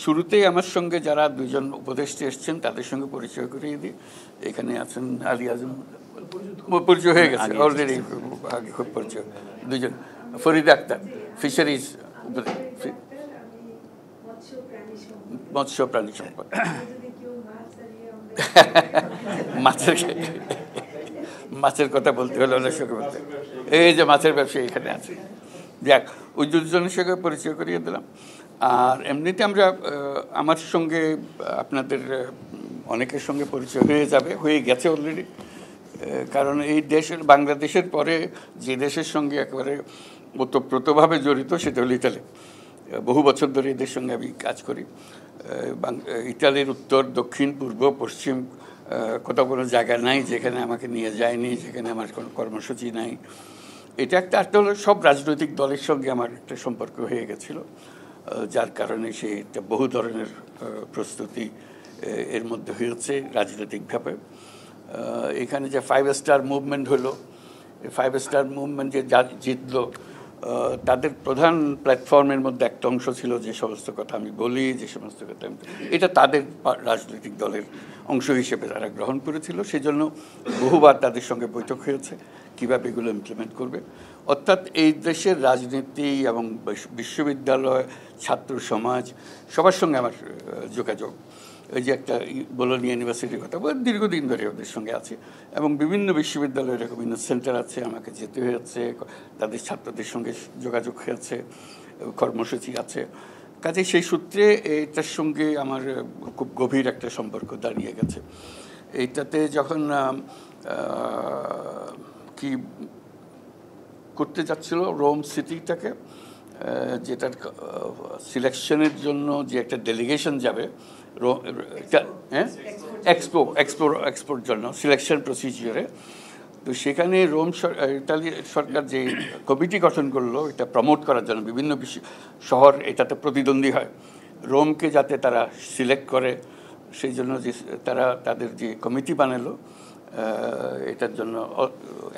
শুরুতেই আমার সঙ্গে যারা দুজন উপদেষ্টা এসছেন তাদের সঙ্গে পরিচয় করিয়ে দিই। এখানে আছেন আলী আজম, পরিচয় হয়ে গেছে অলরেডি, আগে খুব পরিচয়। দুজন ফরিদা আক্তার, ফিশারিজ, মৎস্য প্রাণী সম্পদ। মাছের কথা বলতে হলে অনেক সঙ্গে বলতে, এই যে মাছের ব্যবসায়ী এখানে আছে। যাক, ওই দুজনের সঙ্গে পরিচয় করিয়ে দিলাম। আর এমনিতে আমরা আমার সঙ্গে আপনাদের অনেকের সঙ্গে পরিচয় হয়ে গেছে অলরেডি। কারণ এই দেশের, বাংলাদেশের পরে যে দেশের সঙ্গে একেবারে ওতপ্রোতভাবে জড়িত সেটা হলো ইতালি। বহু বছর ধরে এদের সঙ্গে আমি কাজ করি। ইতালির উত্তর, দক্ষিণ, পূর্ব, পশ্চিম কোথাও কোনো জায়গা নাই যেখানে আমাকে নিয়ে যায়নি, যেখানে আমার কোনো কর্মসূচি নাই। এটা একটা হলো সব রাজনৈতিক দলের সঙ্গে আমার একটা সম্পর্ক হয়ে গেছিলো, যার কারণে সেটা বহু ধরনের প্রস্তুতি এর মধ্যে হয়েছে রাজনৈতিকভাবে। এখানে যে 5 স্টার মুভমেন্ট হলো, 5 স্টার মুভমেন্ট যে জিতলো, তাদের প্রধান প্ল্যাটফর্মের মধ্যে একটা অংশ ছিল যে সমস্ত কথা আমি বলি, যে সমস্ত কথা আমি, এটা তাদের রাজনৈতিক দলের অংশ হিসেবে তারা গ্রহণ করেছিল। সেজন্য বহুবার তাদের সঙ্গে বৈঠক হয়েছে কীভাবে এগুলো ইমপ্লিমেন্ট করবে। অর্থাৎ এই দেশের রাজনীতি এবং বিশ্ববিদ্যালয়, ছাত্র সমাজ, সবার সঙ্গে আমার যোগাযোগ। ওই যে একটা বোলোনিয়া ইউনিভার্সিটির কথা দীর্ঘদিন ধরে ওদের সঙ্গে আছে, এবং বিভিন্ন বিশ্ববিদ্যালয়ের এরকম সেন্টার আছে, আমাকে যেতে হয়েছে, তাদের ছাত্রদের সঙ্গে যোগাযোগ হয়েছে, কর্মসূচি আছে। কাজে সেই সূত্রে এটার সঙ্গে আমার খুব গভীর একটা সম্পর্ক দাঁড়িয়ে গেছে। এইটাতে যখন কি করতে যাচ্ছিল রোম সিটিটাকে, যেটার সিলেকশনের জন্য যে একটা ডেলিগেশন যাবে, হ্যাঁ, এক্সপোর জন্য সিলেকশন প্রসিজিওরে, তো সেখানে ইতালি সরকার যে কমিটি গঠন করলো এটা প্রমোট করার জন্য, বিভিন্ন শহর এটাতে প্রতিদ্বন্দ্বী হয়, রোমকে যাতে তারা সিলেক্ট করে সেই জন্য যে তারা তাদের যে কমিটি বানালো এটার জন্য,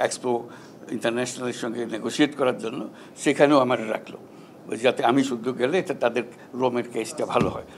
এক্সপো ইন্টারন্যাশনালের সঙ্গে নেগোশিয়েট করার জন্য, সেখানেও আমার রাখলো যাতে আমি শুদ্ধ গেলে এটা তাদের রোমের কেসটা ভালো হয়।